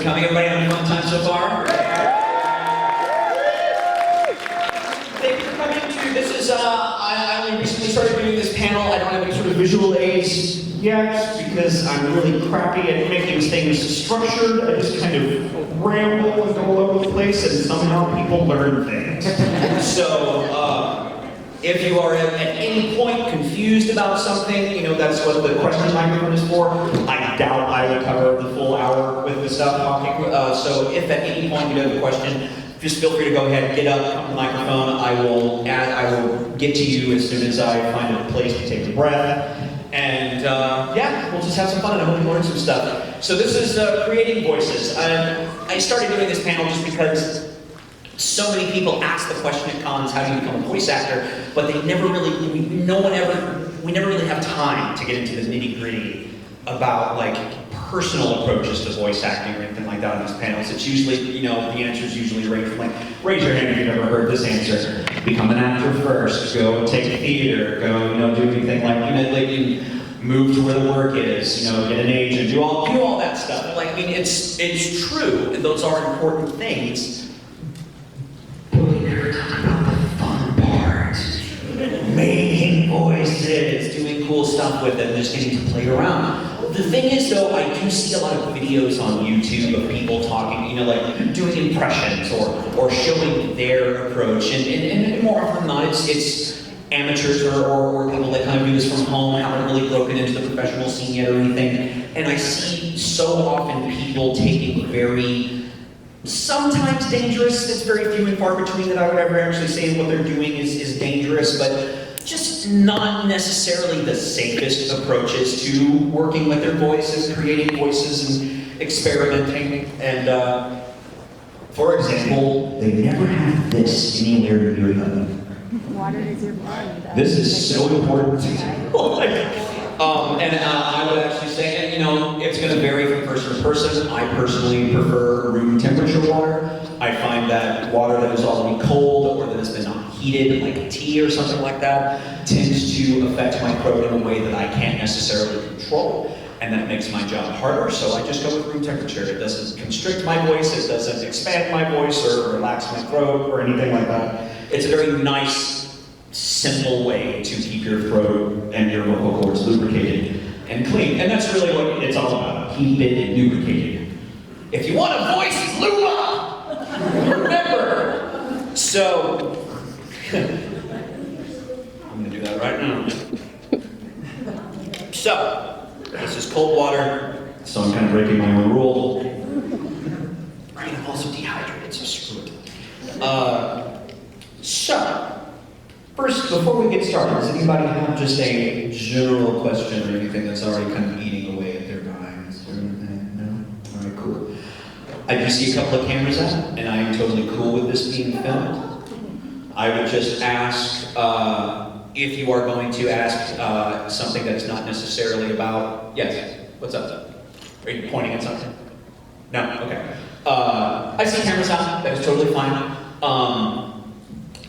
for coming. Everybody having a fun time so far? Thank you for coming to, this is, I only recently started doing this panel. I don't have any sort of visual aids yet because I'm really crappy at making things structured. I just kind of ramble and go all over the place and somehow people learn things. So, if you are at any point confused about something, you know, that's what the question microphone is for. I doubt I will cover the full hour with this stuff talking. So if at any point you have a question, just feel free to go ahead, get up, come to the microphone. I will get to you as soon as I find a place to take a breath. And yeah, we'll just have some fun and I hope you learn some stuff. So this is creating voices. I started doing this panel just because so many people ask the question at cons, how do you become a voice actor? But they never really, we never really have time to get into the nitty-gritty about like personal approaches to voice acting or anything like that on these panels. It's usually, you know, the answers usually range from like, raise your hand if you've ever heard this answer. Become an actor first, go and take theater, go, you know, do anything like, you know, like you move to where the work is, you know, get an agent, do all that stuff. Like, I mean, it's true, and those are important things. Making voices, doing cool stuff with them, just getting to play around. The thing is though, I do see a lot of videos on YouTube of people talking, you know, like doing impressions or showing their approach, and more often than not, it's amateurs or people that kind of do this from home, haven't really broken into the professional scene yet or anything. And I see so often people taking very, sometimes dangerous, it's very few and far between that I would ever actually say what they're doing is dangerous, but just not necessarily the safest approaches to working with their voices, creating voices and experimenting. And for example, they never have this anywhere near them. Water is your blood. This is so important. And I would actually say, and you know, it's going to vary from person to person. I personally prefer room temperature water. I find that water that is already cold or that has been heated, like tea or something like that, tends to affect my throat in a way that I can't necessarily control. And that makes my job harder, so I just go with room temperature. It doesn't constrict my voice, it doesn't expand my voice or relax my throat or anything like that. It's a very nice, simple way to keep your throat and your vocal cords lubricated and clean. And that's really what it's all about, keep it lubricated. If you want a voice, lube up! Remember! So, I'm gonna do that right now. So, this is cold water, so I'm kind of breaking my own rule. I'm also dehydrated, so screw it. So, first, before we get started, does anybody have just a general question or anything that's already kind of eating away at their minds or anything? No? All right, cool. I do see a couple of cameras out, and I am totally cool with this being filmed. I would just ask if you are going to ask something that is not necessarily about, yes, what's up? Are you pointing at something? No, okay. I see cameras out, that is totally fine.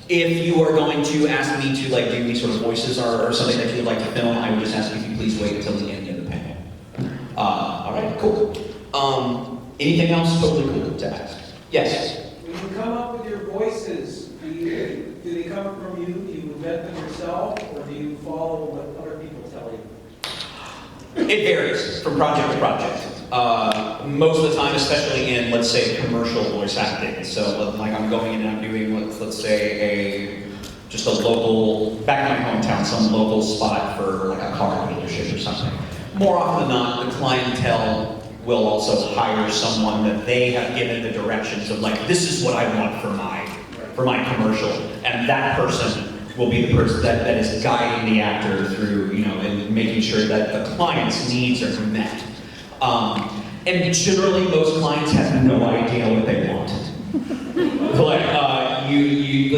If you are going to ask me to like do any sort of voices or something that you would like to film, I would just ask if you please wait until the end of the panel. All right, cool. Anything else totally cool to ask? Yes? When you come up with your voices, do they come from you? Do you invent them yourself, or do you follow what other people tell you? It varies from project to project. Most of the time, especially in, let's say, commercial voice acting. So, like I'm going in and I'm doing, let's say, just a local, back in my hometown, some local spot for like a car dealership or something. More often than not, the clientele will also hire someone that they have given the directions of like, this is what I want for my commercial, and that person will be the person that is guiding the actor through, you know, and making sure that the client's needs are met. And generally, most clients have no idea what they want. Like, you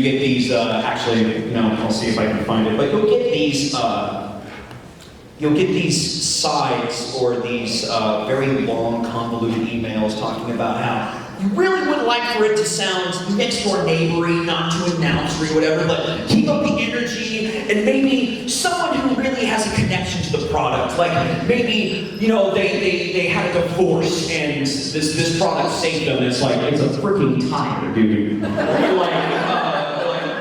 get these, actually, no, I'll see if I can find it, but you'll get these sides or these very long, convoluted emails talking about how you really would like for it to sound next door neighbory, not too announcery, whatever, but keep up the energy, and maybe someone who really has a connection to the product. Like maybe, you know, they had a divorce and this product saved them. It's like, it's a freaking tire, dude. Like,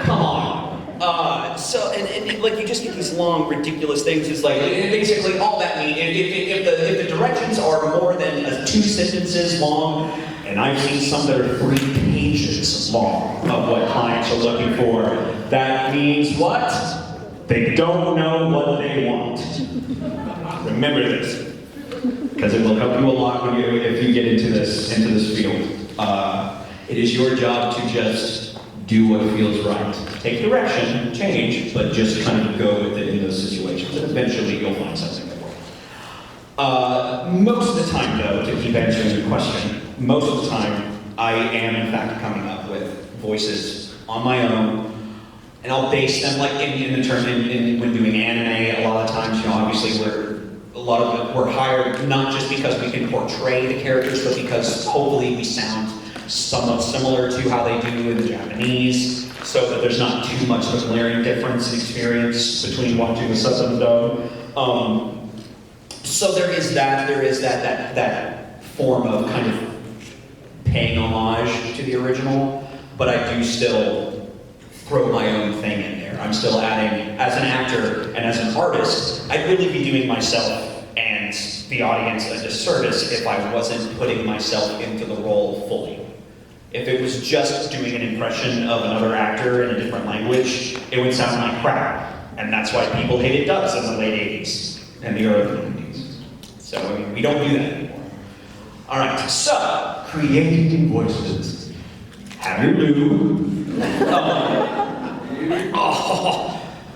come on. So, and like you just get these long, ridiculous things. It's like, basically all that means, if the directions are more than 2 sentences long, and I've seen some that are 3 pages long of what clients are looking for, that means what? They don't know what they want. Remember this, because it will help you a lot when if you get into this field. It is your job to just do what feels right. Take direction, change, but just kind of go with it in those situations, and eventually you'll find something that works. Most of the time, though, to keep answering your question, most of the time, I am in fact coming up with voices on my own, and I'll base them like in the term when doing anime. A lot of times, you know, obviously we're hired not just because we can portray the characters, but because hopefully we sound somewhat similar to how they do in the Japanese, so that there's not too much of a glaring difference in experience between watching the sub and the dub. So there is that form of kind of paying homage to the original, but I do still throw my own thing in there. I'm still adding, as an actor and as an artist, I'd really be doing myself and the audience a disservice if I wasn't putting myself into the role fully. If it was just doing an impression of another actor in a different language, it would sound like crap. And that's why people hated dubs in the late 80s and the early 90s. So, I mean, we don't do that anymore. All right, so, creating voices. Have your lube.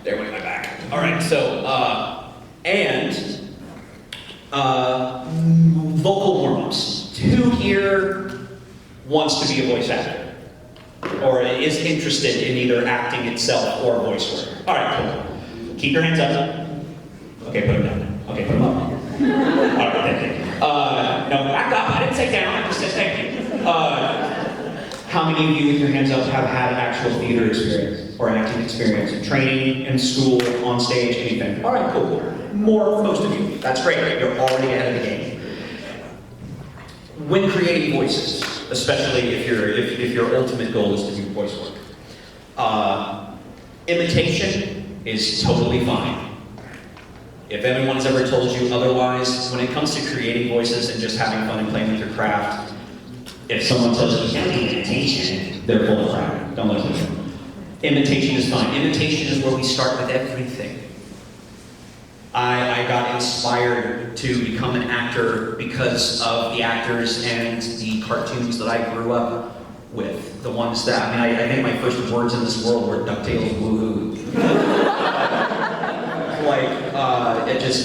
There went my back. All right, so, vocal warm-ups. Who here wants to be a voice actor, or is interested in either acting itself or voice work? All right, cool. Keep your hands up. Okay, put them down. Okay, put them up. All right, thank you. No, back up. I didn't say down. I just said thank you. How many of you with your hands up have had actual theater experience or acting experience, training in school, on stage, anything? All right, cool. Most of you. That's great. You're already ahead of the game. When creating voices, especially if your ultimate goal is to do voice work, imitation is totally fine. If anyone's ever told you otherwise, when it comes to creating voices and just having fun and playing with your craft, if someone tells you, don't do imitation, they're full of crap. Don't listen to them. Imitation is fine. Imitation is where we start with everything. I got inspired to become an actor because of the actors and the cartoons that I grew up with. The ones that, I think my first words in this world were DuckTales, woohoo.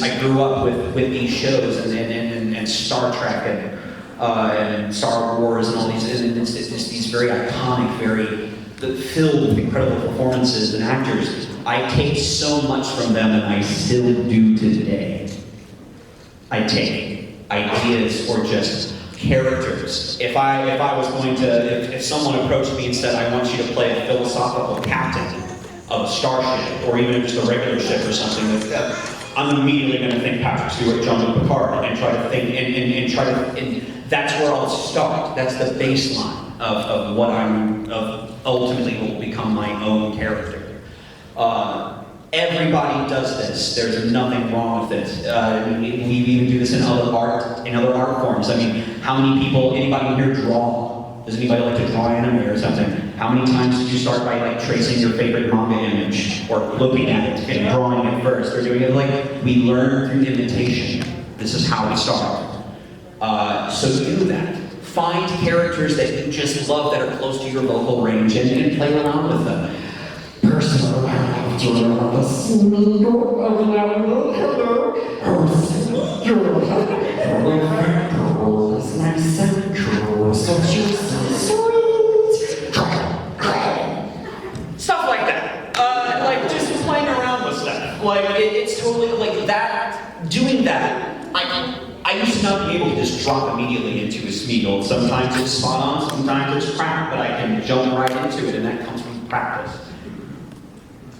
I grew up with these shows and Star Trek and Star Wars and all these, and it's these very iconic, filled with incredible performances and actors. I take so much from them, and I still do today. I take ideas or just characters. If someone approached me and said, I want you to play a philosophical captain of a starship, or even just a regular ship or something like that, I'm immediately going to think Patrick Stewart, Jean-Luc Picard, and try to think, and that's where I'll start. That's the baseline of what ultimately will become my own character. Everybody does this. There's nothing wrong with it. We even do this in other art forms. I mean, how many people, anybody here draw? Does anybody like to draw anime or something? How many times did you start by tracing your favorite manga image, or looking at it and drawing it first, or doing it we learn through imitation. This is how we start. So do that. Find characters that you just love that are close to your vocal range and play around with them. Personal stuff like that. Just playing around with stuff. It's totally like that. Doing that, I used to not be able to just drop immediately into a Smeagol. Sometimes it's spot on, sometimes it's crap, but I can jump right into it, and that comes from practice.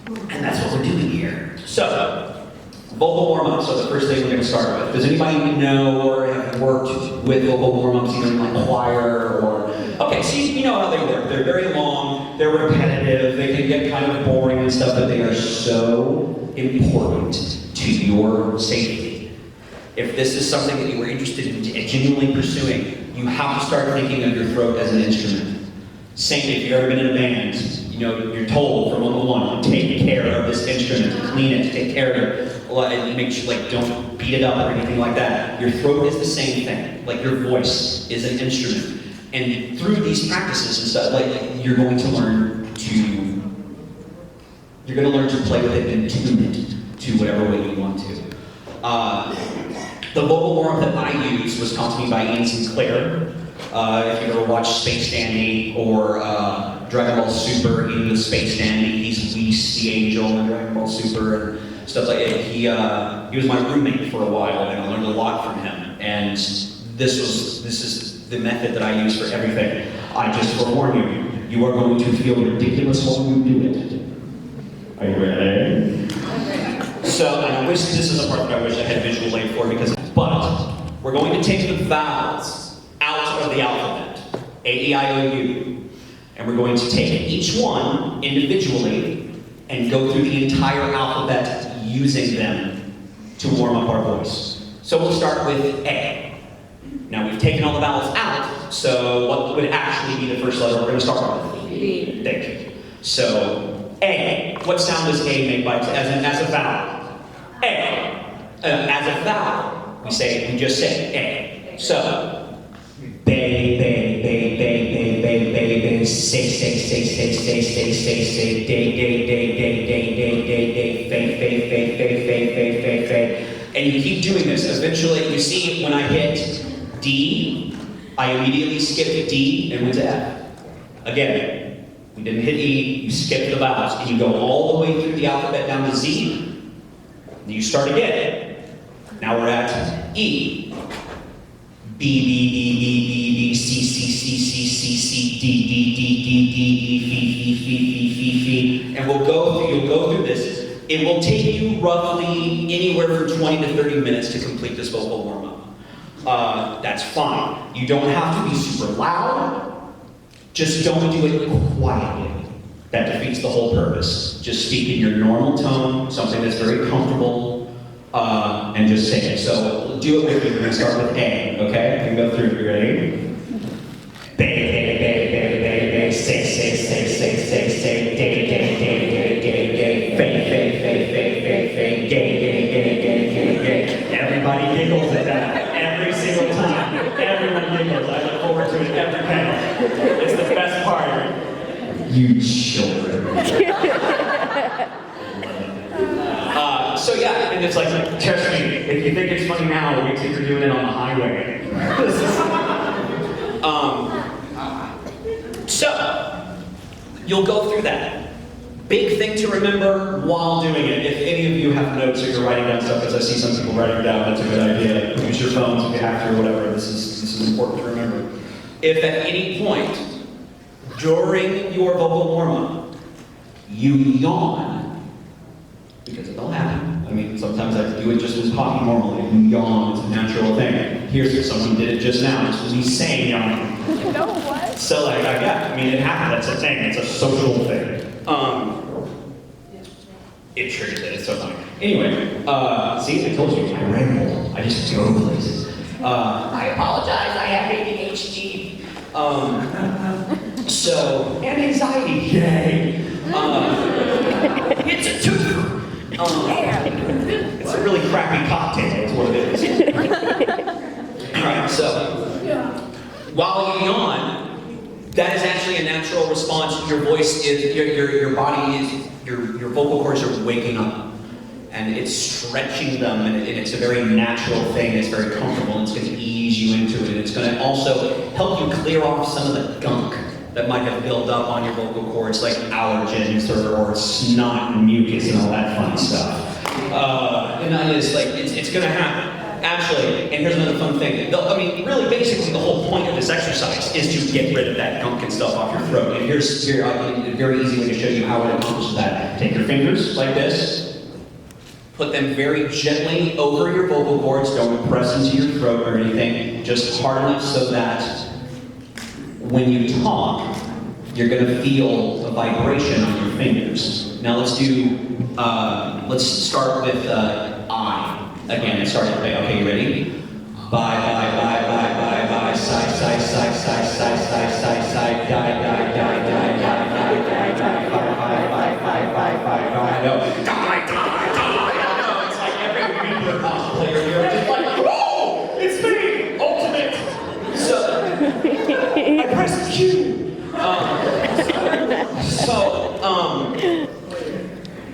And that's what we're doing here. So, vocal warm-up, so the first thing we're going to start with. Does anybody know or have worked with vocal warm-ups, either in like choir or... Okay, so you know how they work. They're very long, they're repetitive, they can get kind of boring and stuff, but they are so important to your safety. If this is something that you are interested in genuinely pursuing, you have to start thinking of your throat as an instrument. Same if you've ever been in a band, you know, you're told from 1-1, take care of this instrument, clean it, take care of it, and make sure, like, don't beat it up or anything like that. Your throat is the same thing, like your voice is an instrument. And through these practices and stuff, like, you're going to learn to play with it and tune it to whatever way you want to. The vocal warm that I used was taught to me by Ian Sinclair. If you ever watched Space Dandy or Dragon Ball Super, he was Space Dandy. He's Whis, the angel in Dragon Ball Super and stuff like that. He was my roommate for a while, and I learned a lot from him. And this is the method that I use for everything. I just forewarn you, you are going to feel ridiculous while you do it. Are you ready? So, and I wish this is a part that I wish I had visual aid for, but we're going to take the vowels out of the alphabet, A, E, I, O, U, and we're going to take each one individually and go through the entire alphabet using them to warm up our voice. So we'll start with A. Now we've taken all the vowels out, so what would actually be the first letter we're going to start with? B. Thank you. So, A. What sound does A make as a vowel? A. As a vowel, we just say A. So, bay, bay, bay, bay, bay, bay, bay, bay, say, say, say, say, say, say, say, say, day, day, day, day, day, day, day, day, fay, fay, fay, fay, fay, fay, fay, fay. And you keep doing this. Eventually, you see when I hit D, I immediately skipped D and went to F. Again, we didn't hit E, you skipped the vowels, and you go all the way through the alphabet down to Z, and you start again. Now we're at E. B, B, B, B, B, B, C, C, C, C, C, C, D, D, D, D, D, E, F, F, F, F, F, and you'll go through this. It will take you roughly anywhere from 20 to 30 minutes to complete this vocal warm-up. That's fine. You don't have to be super loud. Just don't do it quietly. That defeats the whole purpose. Just speak in your normal tone, something that's very comfortable, and just say it. So do it with me. We're going to start with A, okay? We can go through. You ready? Bay, bay, bay, bay, bay, bay, say, say, say, say, say, say, day, day, day, day, day, day, fay, fay, fay, fay, fay, fay, gay, gay, gay, gay, gay, gay. Everybody giggles at that. Every single time. Everyone giggles. I look forward to it every panel. It's the best part. You children. So yeah, and it's like, trust me, if you think it's funny now, wait till you're doing it on the highway. So, you'll go through that. Big thing to remember while doing it. If any of you have notes or you're writing down stuff, because I see some people writing down, that's a good idea. Use your phones if you have to or whatever. This is important to remember. If at any point during your vocal warm-up you yawn, because it'll happen. I mean, sometimes I do it just as talking normally. You yawn, it's a natural thing. Here's someone did it just now. It's me saying yawning. No, what? So like, yeah, I mean, it happens. That's a thing. It's a social thing. It triggers it. It's so funny. Anyway, see, I told you, I ramble. I just go places. I apologize. I have ADHD. And anxiety. Yay. It's a two. It's a really crappy cocktail. Is what it is. All right. So, while you yawn, that is actually a natural response. Your voice is, your body is, your vocal cords are waking up, and it's stretching them, and it's a very natural thing. It's very comfortable, and it's going to ease you into it. And it's going to also help you clear off some of the gunk that might have built up on your vocal cords, like allergens or snot and mucus and all that fun stuff. And it's going to happen. Actually, and here's another fun thing. I mean, really, basically, the whole point of this exercise is to get rid of that gunk and stuff off your throat. And here's a very easy way to show you how it accomplishes that. Take your fingers like this, put them very gently over your vocal cords. Don't press into your throat or anything. Just hard enough so that when you talk, you're going to feel a vibration on your fingers. Now let's start with I. Again, start with A. Okay, you ready? Bye, bye, bye, bye, bye, bye, side, side, side, side, side, side, side, side, die, die, die, die, die, die, die, die, bye, bye, bye, bye, bye, bye, bye, no, die, die, die, I know, it's like every Reaper cosplayer here, just like, whoa, it's me, ultimate. So, I pressed Q.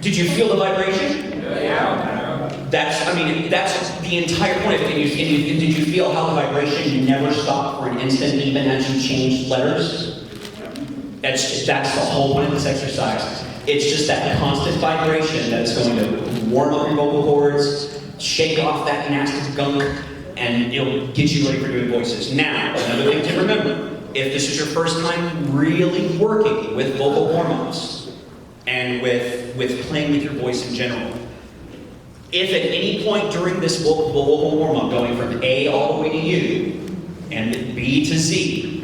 Did you feel the vibration? Yeah. That's the entire point of it. Did you feel how the vibration never stopped for an instant, even as you changed letters? That's the whole point of this exercise. It's just that constant vibration that's going to warm up your vocal cords, shake off that nasty gunk, and it'll get you ready for doing voices. Now, another thing to remember, if this is your first time really working with vocal warm-ups and with playing with your voice in general, if at any point during this vocal warm-up, going from A all the way to U, and B to Z,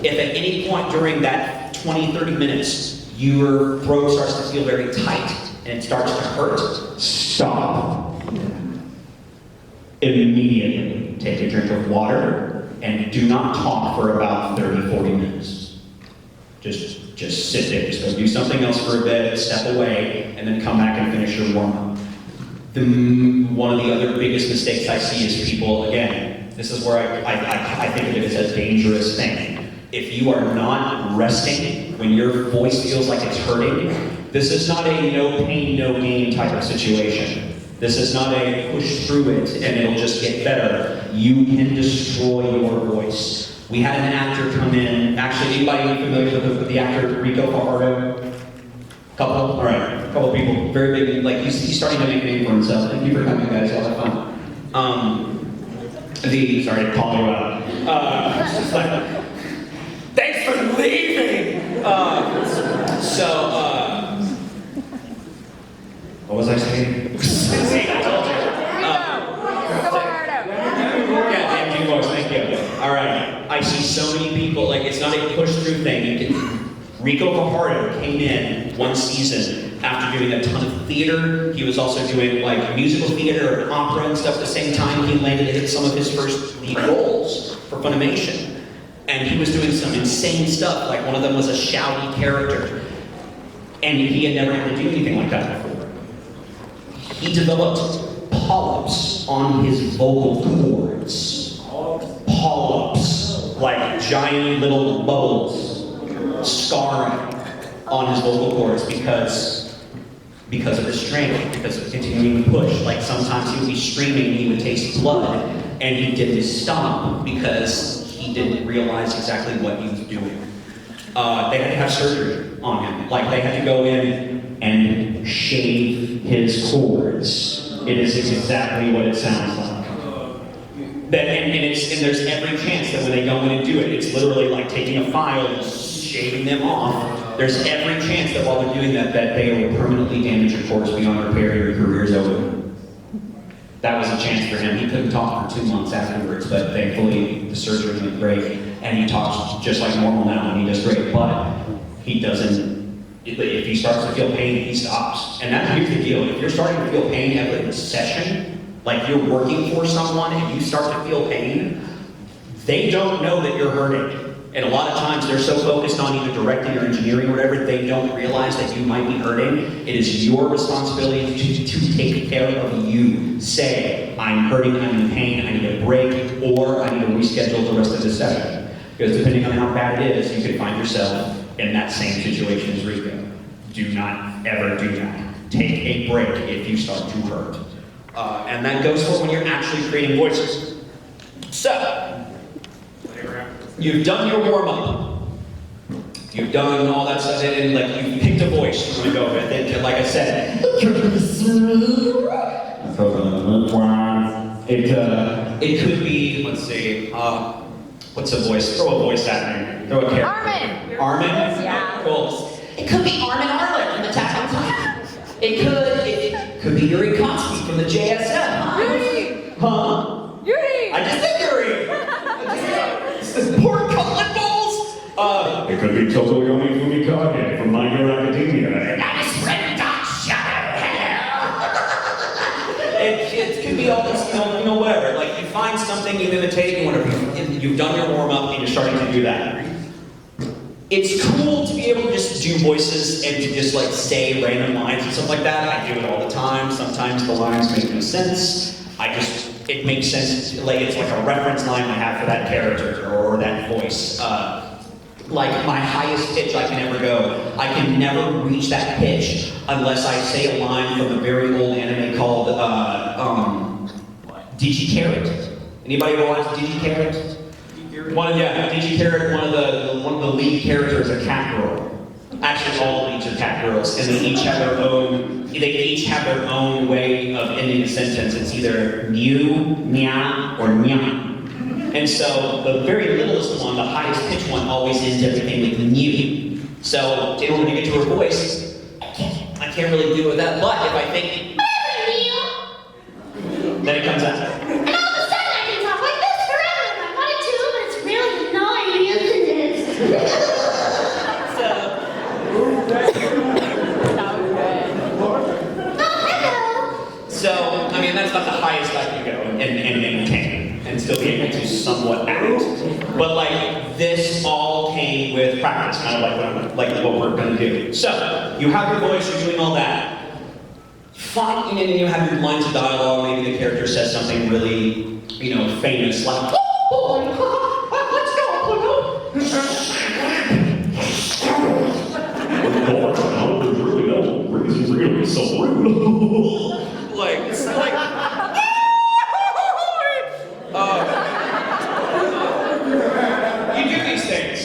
if at any point during that 20, 30 minutes, your throat starts to feel very tight and it starts to hurt, stop. Immediately take a drink of water and do not talk for about 30, 40 minutes. Just sit there, just go do something else for a bit, step away, and then come back and finish your warm-up. One of the other biggest mistakes I see is people, again, this is where I think of it as a dangerous thing. If you are not resting when your voice feels like it's hurting, this is not a no pain, no gain type of situation. This is not a push through it and it'll just get better. You can destroy your voice. We had an actor come in, actually anybody familiar with the actor Rico Fajardo? Couple? All right, a couple people, very big, like he's starting to make a name for himself. Thank you for coming, guys, y'all have fun. Sorry to call you out. Thanks for leaving! What was I saying? See, I told you. Yeah, damn you folks, thank you. All right, I see so many people, like it's not a push-through thing. Rico Fajardo came in one season after doing a ton of theater. He was also doing like musical theater and opera and stuff at the same time. He landed some of his first lead roles for Funimation. And he was doing some insane stuff, like one of them was a shouty character. And he had never had to do anything like that before. He developed polyps on his vocal cords. Polyps, like giant little bubbles, scarring on his vocal cords because of the strain, because of continuing to push. Like sometimes he would be screaming, he would taste blood, and he didn't stop because he didn't realize exactly what he was doing. They had to have surgery on him. Like they had to go in and shave his cords. It is exactly what it sounds like. And there's every chance that when they go in and do it, it's literally like taking a file and shaving them off. There's every chance that while they're doing that they will permanently damage your cords beyond repair. Your career's over. That was a chance for him. He couldn't talk for 2 months afterwards, but thankfully the surgery went great, and he talks just like normal now, and he does great. But he doesn't. If he starts to feel pain, he stops. And here's the deal: if you're starting to feel pain every session, like you're working for someone and you start to feel pain, they don't know that you're hurting. And a lot of times they're so focused on either directing or engineering or whatever, they don't realize that you might be hurting. It is your responsibility to take care of you. Say, I'm hurting, I'm in pain, I need a break, or I need to reschedule the rest of the session. Because depending on how bad it is, you could find yourself in that same situation as Rico. Do not ever do that. Take a break if you start to hurt. And that goes for when you're actually creating voices. So, you've done your warm-up. You've done all that stuff, and like you've picked a voice you're going to go with. And like I said, It could be, let's see, what's a voice? Throw a voice at me. Throw a character. Armin! Armin? Yeah. Cool. It could be Armin Arler from Attack on Titan. It could be Yuri Kotsky from the JSF. Huh? Yuri! Huh? Yuri! I just said Yuri! Pork cutlet balls! It could be Tokoyomi Fumikage from My Hero Academia. Nice red dot shadow hair! It could be all this, whatever. Like, you find something, you imitate, you've done your warm-up, and you're starting to do that. It's cool to be able to just do voices and to just like say random lines and stuff like that. I do it all the time. Sometimes the lines make no sense. It makes sense, like it's like a reference line I have for that character or that voice. Like my highest pitch I can ever go, I can never reach that pitch unless I say a line from a very old anime called Digi-Carrot. Anybody ever watch Digi-Carrot? Digi-Carrot, one of the lead characters are cat girl. Actually, all leads are cat girls, and they each have their own way of ending a sentence. It's either mew, meow, or nya. And so the very littlest one, the highest pitched one, always ends everything with mew. So in order to get to her voice, I can't really do it with that. But if I think, then it comes out. And all of a sudden I can talk like this forever if I wanted to, but it's really annoying, isn't it? So, I mean, that's about the highest I can go and maintain and still be able to somewhat act. But like, this all came with practice, kind of like what we're gonna do. So, you have your voice, you're doing all that. Fine, and you have your lines of dialogue, maybe the character says something really, famous, like, oh boy, let's go, There's really no reason for you to be so rude. you do these things,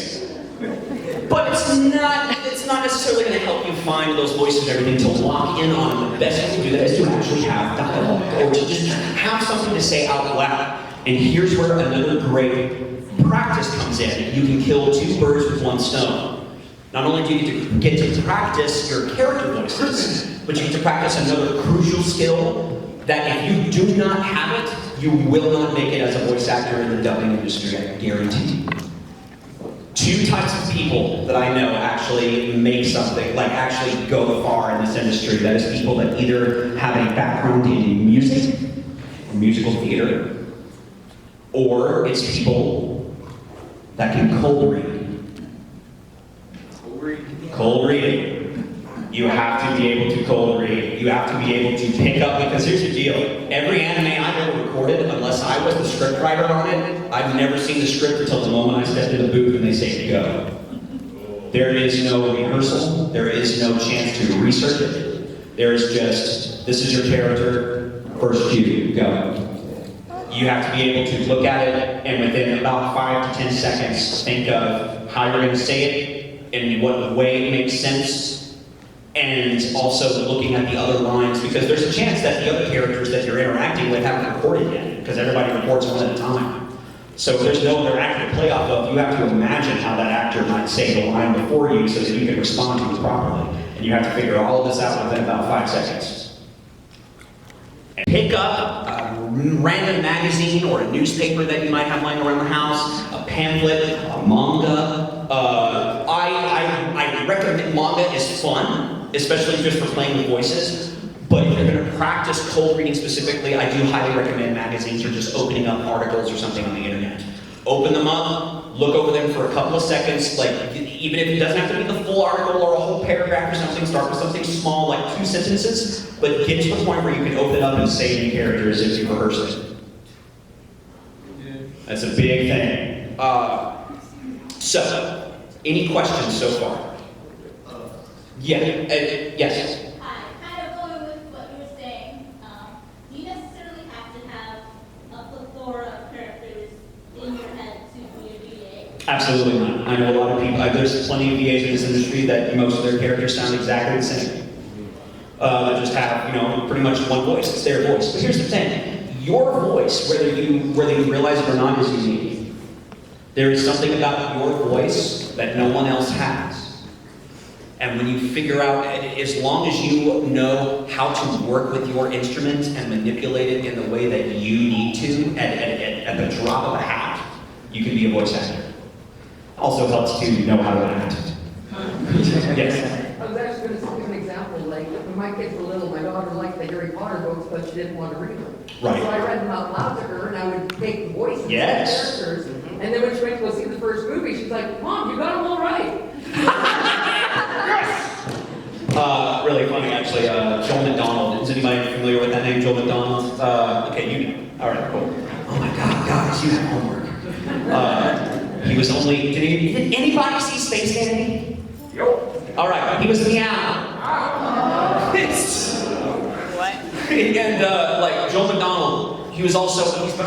but it's not necessarily going to help you find those voices and everything to lock in on them. The best way to do that is to actually have dialogue, or to just have something to say out loud. And here's where another great practice comes in. You can kill two birds with one stone. Not only do you get to practice your character voices, but you get to practice another crucial skill that if you do not have it, you will not make it as a voice actor in the dubbing industry, I guarantee. Two types of people that I know actually make something, like actually go far in this industry. That is people that either have a background in music, or musical theater, or it's people that can cold read. Cold reading. You have to be able to cold read. You have to be able to pick up, because here's the deal. Every anime I've ever recorded, unless I was the script writer on it, I've never seen the script until the moment I stepped in the booth and they say go. There is no rehearsal. There is no chance to research it. There is just, this is your character, first cue, go. You have to be able to look at it and within about 5 to 10 seconds think of how you're going to say it, in what way it makes sense, and also looking at the other lines, because there's a chance that the other characters that you're interacting with haven't recorded yet, because everybody records one at a time. So if there's no other actor to play off of, you have to imagine how that actor might say the line before you so that you can respond to it properly. And you have to figure all of this out within about 5 seconds. And pick up a random magazine or a newspaper that you might have lying around the house, a pamphlet, a manga. I recommend manga is fun, especially just for playing the voices. But if you're going to practice cold reading specifically, I do highly recommend magazines or just opening up articles or something on the internet. Open them up, look over them for a couple of seconds, like even if it doesn't have to be the full article or a whole paragraph or something, start with something small like 2 sentences, but get to the point where you can open it up and say new characters if you rehearse it. That's a big thing. So, any questions so far? Yes. Hi, kind of going with what you were saying. Do you necessarily have to have a plethora of characters in your head to be a VA? Absolutely not. I know a lot of people, there's plenty of VAs in this industry that most of their characters sound exactly the same. They just have, pretty much one voice. It's their voice. But here's the thing. your voice, whether you realize it or not, is unique. There is something about your voice that no one else has. And when you figure out, as long as you know how to work with your instrument and manipulate it in the way that you need to, at the drop of a hat, you can be a voice actor. Also helps to know how to act. Yes. I was actually going to give an example, like when my kids were little, my daughter liked the Harry Potter books, but she didn't want to read them. Right. So I read them out loud to her, and I would take the voices Yes. of the characters. And then when she went to go see the first movie, she's like, Mom, you got them all right. Really funny, actually. Joel McDonald. Is anybody familiar with that name, Joel McDonald? Okay, you know. All right, cool. Oh my God, guys, you have homework. He was only. Did anybody see Space Dandy? Yep. All right, he was meow. What? And like Joel McDonald, he's been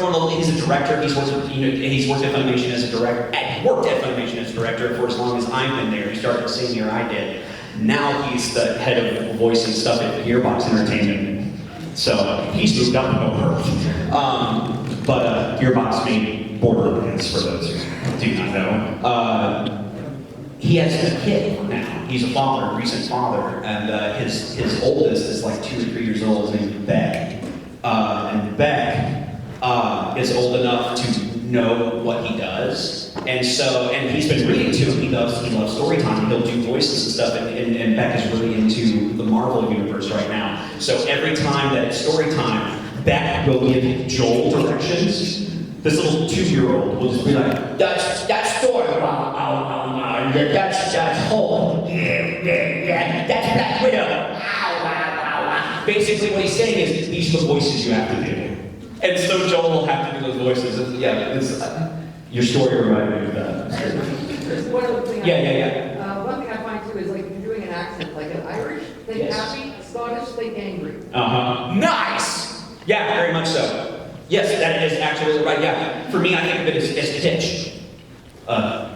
one of the, he's a director. He's worked at Funimation as a director. Worked at Funimation as a director for as long as I've been there. He started the same year I did. Now he's the head of voice and stuff at Gearbox Entertainment. So he's moved up no hurt. But Gearbox made Borderlands, for those who do not know. He has a kid now. He's a father, a recent father, and his oldest is like 2 or 3 years old. His name is Beck. And Beck is old enough to know what he does. And he's been reading to him. He loves story time. He'll do voices and stuff. And Beck is really into the Marvel universe right now. So every time that it's story time, Beck will give Joel directions. This little 2-year-old will just be like, that's story, that's Hulk, yeah, that's Black Widow, Basically what he's saying is, these are the voices you have to do. And so Joel will have to do those voices. Your story reminded me of that. There's one other thing. One thing I find too is like if you're doing an accent, like an Irish, think happy, Scottish, think angry. Nice! Yeah, very much so. Yes, that is absolutely right. Yeah, for me, I think of it as pitch.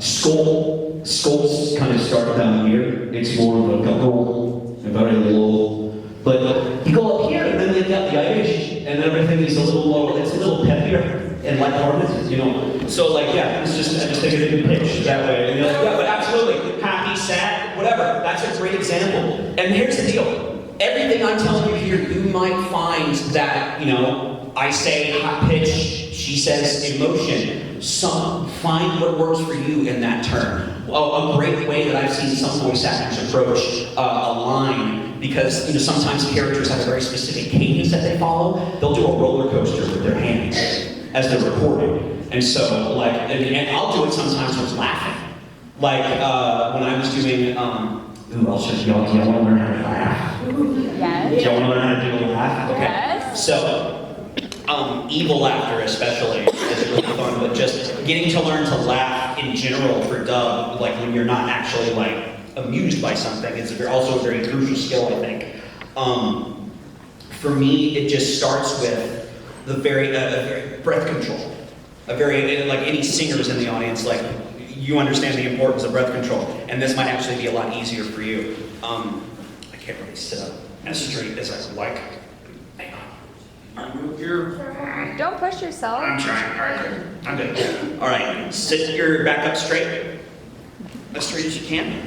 Skulls kind of start down here. It's more of a guttural, very low. But you go up here, and then you've got the Irish, and everything is a little lower. It's a little peppier and lighthearted, you know. So like, yeah, I just think of it in pitch that way. And you're like, yeah, but absolutely, happy, sad, whatever. That's a great example. And here's the deal: everything I'm telling you here, you might find that, you know, I say high pitch, she says emotion. Find what works for you in that term. A great way that I've seen some voice actors approach a line, because you know sometimes characters have a very specific cadence that they follow. They'll do a roller coaster with their hands as they're recording, and so like, and I'll do it sometimes with laughing. Like when I was doing, I'll show y'all. Do y'all want to learn how to laugh? Yes. Do y'all want to learn how to do a laugh? Okay. Yes. So. Evil laughter especially is really fun, but just getting to learn to laugh in general for dub, like when you're not actually like amused by something, it's also a very crucial skill, I think. For me, it just starts with the very breath control. Like any singers in the audience, like you understand the importance of breath control, and this might actually be a lot easier for you. I can't really sit up as straight as I would like. Don't push yourself. I'm trying. I'm good. All right. Sit your back up straight. As straight as you can.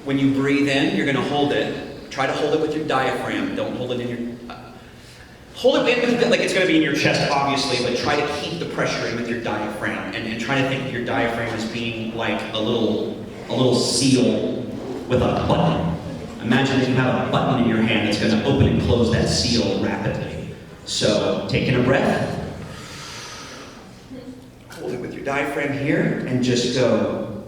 When you breathe in, you're going to hold it. Try to hold it with your diaphragm. Don't hold it in your... hold it in like it's going to be in your chest, obviously, but try to keep the pressure in with your diaphragm. And try to think of your diaphragm as being like a little seal with a button. Imagine that you have a button in your hand that's going to open and close that seal rapidly. So, taking a breath. Hold it with your diaphragm here, and just go.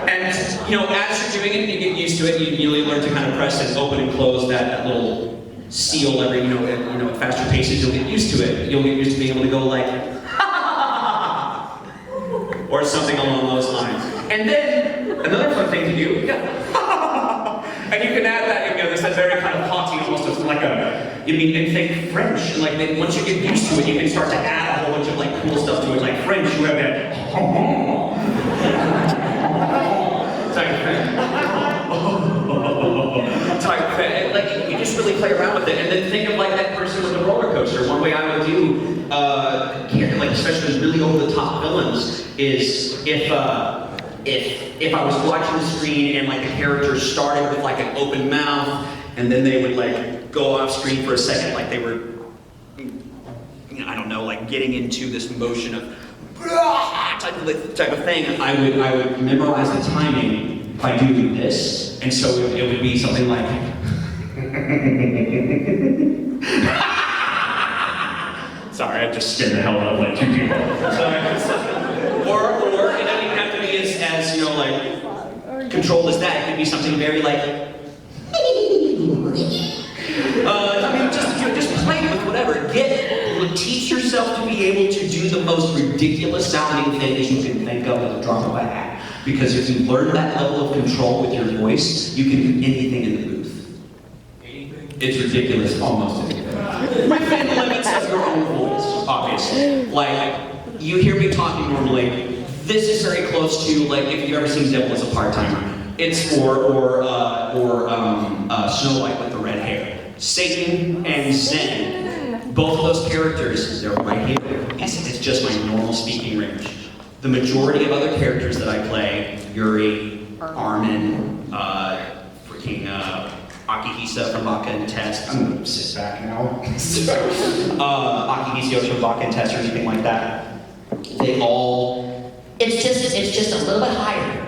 And, you know, as you're doing it, you get used to it, you learn to kind of press and open and close that little seal every, at faster paces. You'll get used to it. You'll get used to being able to go like, or something along those lines. And then, another fun thing to do, and you can add that, this very kind of haughty, almost like and think French, and like, once you get used to it, you can start to add a whole bunch of like cool stuff to it, like French, you have that, Type thing. Like, you just really play around with it, and then think of like that person with the roller coaster. One way I would do, like especially really over the top villains, is if I was watching the screen and like the character started with like an open mouth, and then they would like go off screen for a second, like they were, I don't know, like getting into this motion of type of thing. I would memorize the timing by doing this, and so it would be something like. Sorry, I just scared the hell out of like 2 people. Or it doesn't even have to be as you know, like controlled as that. It could be something very like. I mean, just play with whatever. Teach yourself to be able to do the most ridiculous sounding things you can think of at the drop of a hat. Because if you learn that level of control with your voice, you can do anything in the booth. It's ridiculous, almost anything. Within the limits of your own voice, obviously. Like, you hear me talking normally, this is very close to, like, if you've ever seen Devil as a Part-Timer. It's or Snow White with the red hair. Satan and Zen. Both of those characters, they're right here. It's just my normal speaking range. The majority of other characters that I play, Yuri, Armin, freaking Akihisa from Baka and Test. I'm gonna sit back now. Akihisa from Baka and Test or anything like that. They all, it's just a little bit higher.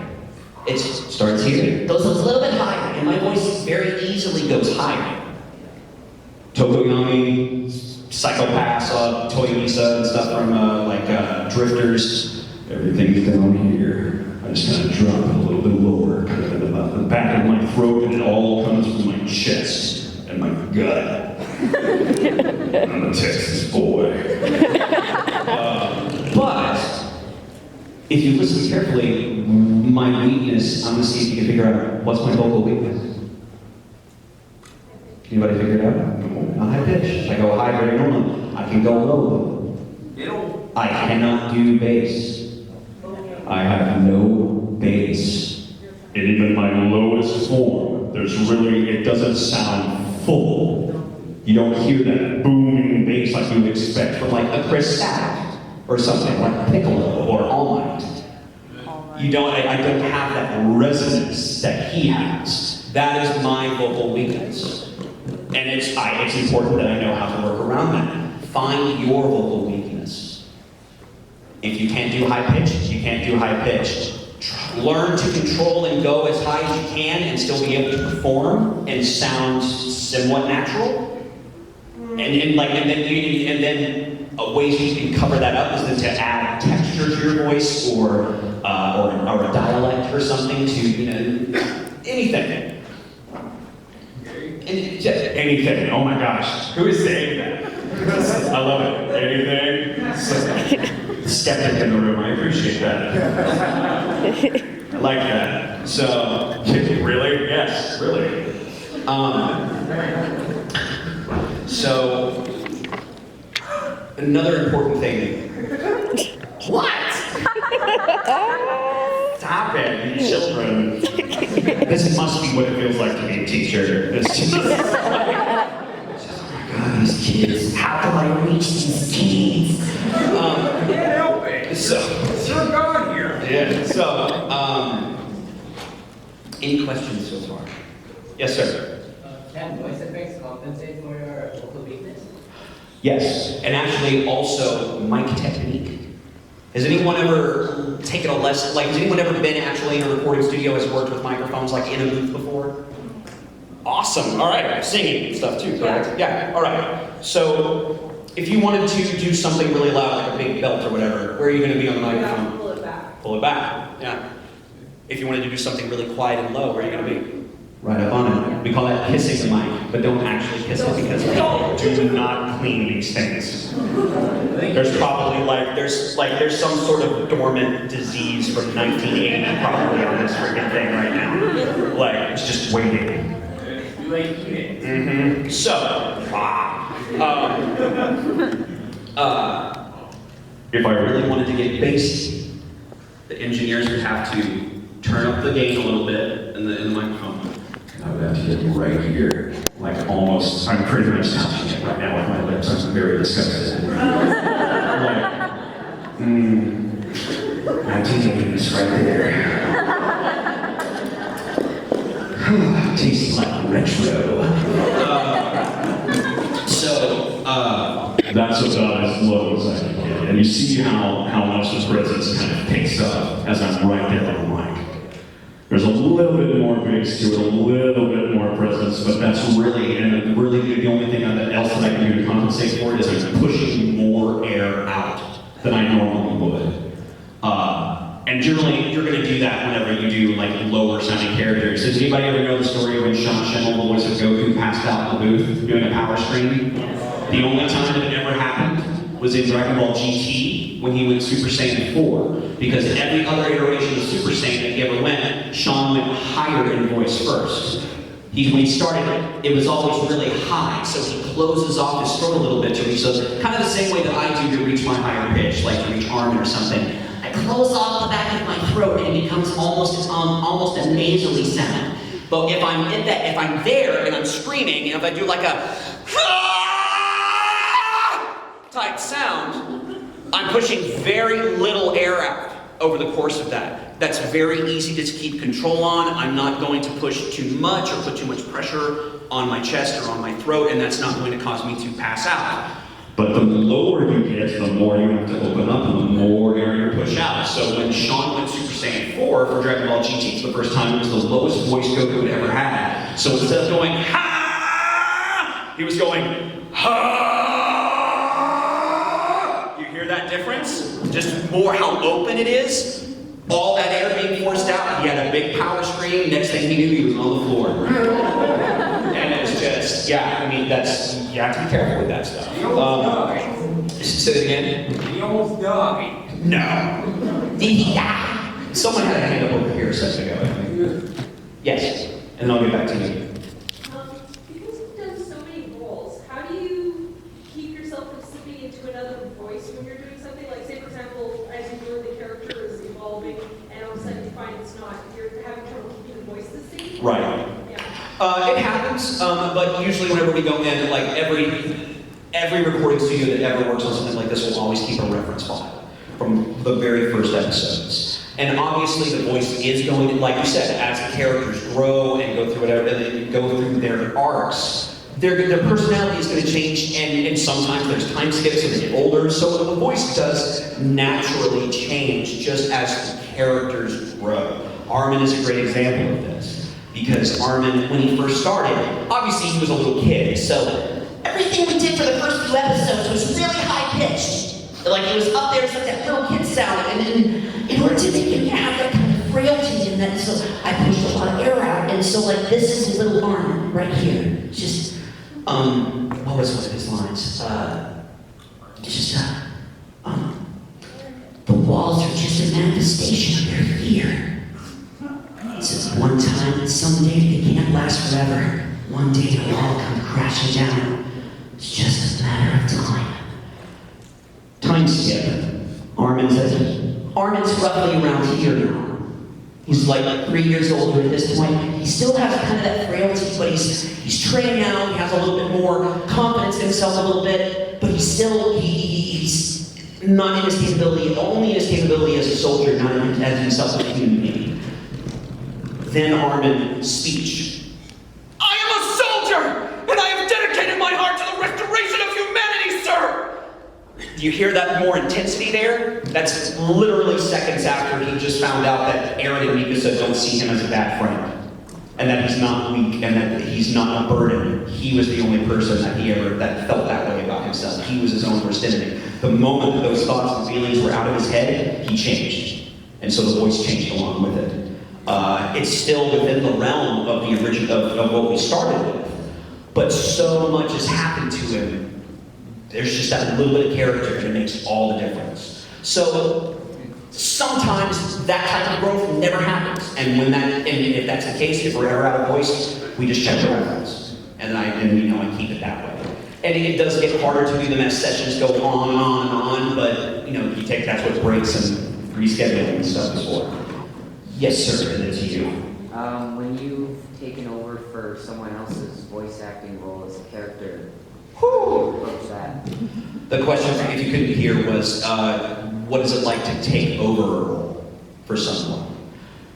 It starts here, goes a little bit higher, and my voice very easily goes higher. Tokoyami, Psychopaths, Toyomisa and stuff from Drifters. Everything's down here. I just kind of drop it a little bit lower, kind of in the back of my throat, and it all comes from my chest and my gut. I'm a Texas boy. But if you listen carefully, my weakness, I'm gonna see if you can figure out what's my vocal weakness. Anybody figure it out? Not high pitch. I go high very normal. I can go low. I cannot do bass. I have no bass. And even my lowest form, it doesn't sound full. You don't hear that booming bass like you would expect from Like a Chris Stack or something like Piccolo or All Might. I don't have that resonance that he has. That is my vocal weakness. And it's important that I know how to work around that. Find your vocal weakness. If you can't do high pitch, you can't do high pitch. Learn to control and go as high as you can and still be able to perform and sound somewhat natural. And then ways you can cover that up is then to add texture to your voice or a dialect or something to anything. anything. Oh my gosh, who is saying that? I love it. Anything? Skeptic in the room, I appreciate that. I like that. So, really? Yes, really. So, another important thing. What? Stop it, you children. This must be what it feels like to be a teacher. This just, oh my God, these kids. How do I reach these kids? Can't help it. So, you're gone here. Yeah. So, any questions so far? Yes, sir. Can voice effects compensate for your vocal weakness? Yes, and actually also mic technique. Has anyone ever taken a lesson, has anyone ever been actually in a recording studio, has worked with microphones like in a booth before? Awesome, all right, singing and stuff too, correct? Yeah, all right. So, if you wanted to do something really loud, like a big belt or whatever, where are you gonna be on the microphone? Pull it back. Pull it back, yeah. If you wanted to do something really quiet and low, where are you gonna be? Right up on it. We call that kissing the mic, but don't actually kiss it because Do not clean these things. there's probably there's some sort of dormant disease from 1980 probably on this freaking thing right now. It's just waiting. You ain't eat it. Mm-hmm. So, if I really wanted to get bass, the engineers would have to turn up the gain a little bit in the microphone. I would have to get right here, like almost, I'm pretty much touching it right now with my lips. I'm very disgusted. Like, 1980s right there. Tastes like retro. That's about as low as I can get. And you see how much this presence kind of picks up as I'm right there on the mic. There's a little bit more bass to it, a little bit more presence, but that's really the only thing else that I can do to compensate for it is I'm pushing more air out than I normally would. And generally, you're going to do that whenever you do like lower sounding characters. Does anybody ever know the story when Sean Schemmel, the voice of Goku, passed out in the booth doing a power stream? The only time that it ever happened was in Dragon Ball GT when he went Super Saiyan 4. Because every other iteration of Super Saiyan that he ever went, Sean went higher in voice first. When he started, it was always really high, so he closes off his throat a little bit to reach those, kind of the same way that I do to reach my higher pitch, like to reach Armin or something. I close off the back of my throat and it becomes almost a nasally sound. But if I'm there and I'm screaming, and if I do like a type sound, I'm pushing very little air out over the course of that. That's very easy to keep control on. I'm not going to push too much or put too much pressure on my chest or on my throat, and that's not going to cause me to pass out. But the lower you get, the more you have to open up and the more air you push out. So when Sean went Super Saiyan 4 for Dragon Ball GT for the first time, it was the lowest voice Goku had ever had. So instead of going, ha, he was going, ha. You hear that difference? Just more how open it is. All that air being forced out. He had a big power scream. Next thing he knew, he was on the floor. And it was just, yeah, I mean, you have to be careful with that stuff. He almost died. Say it again? He almost died. No. Someone had a hand up over here a second ago, I think. Yes, and then I'll get back to you. Because you've done so many roles, how do you keep yourself from slipping into another voice when you're doing something? Like, say, for example, as you learn the character is evolving, and all of a sudden you find it's not, you're having trouble keeping the voice the same? Right. Yeah. It happens, but usually whenever we go in, like every recording studio that ever works on something like this will always keep a reference file from the very first episodes. And obviously the voice is going to, like you said, as the characters grow and go through whatever, and they go through their arcs, their personality is going to change, and sometimes there's time skips and they get older, so the voice does naturally change just as the characters grow. Armin is a great example of this. Because Armin, when he first started, obviously he was a little kid, so everything we did for the first few episodes was really high-pitched. Like it was up there, it's like that little kid sound, and in order to make it have that kind of frailty in that, so I pushed a lot of air out, and so like this is little Armin right here. It's just, what was one of his lines? The walls are just a manifestation of their fear. It says, one time, someday, they can't last forever. One day they'll all come crashing down. It's just a matter of time. Time skip. Armin's roughly around here now. He's like 3 years older at this point. He still has kind of that frailty, but he's trained now. He has a little bit more confidence in himself a little bit, but he's not in his capability, only in his capability as a soldier, not as himself as a human being. Then Armin's speech. I am a soldier, and I have dedicated my heart to the restoration of humanity, sir! Do you hear that more intensity there? That's literally seconds after he just found out that Aaron and Mikasa don't see him as a bad friend. And that he's not weak, and that he's not a burden. He was the only person that felt that way about himself. He was his own worst enemy. The moment that those thoughts and feelings were out of his head, he changed. And so the voice changed along with it. It's still within the realm of the original of what we started with, but so much has happened to him. There's just that little bit of character, and it makes all the difference. So sometimes that type of growth never happens, and if that's the case, if we're ever out of voice, we just check the reference, and I keep it that way. And it does get harder to do them as sessions go on and on and on, but that's what breaks and rescheduling and stuff is for. Yes, sir, and then to you. When you've taken over for someone else's voice acting role as a character, approach that. The question, if you couldn't hear, was what is it like to take over a role for someone?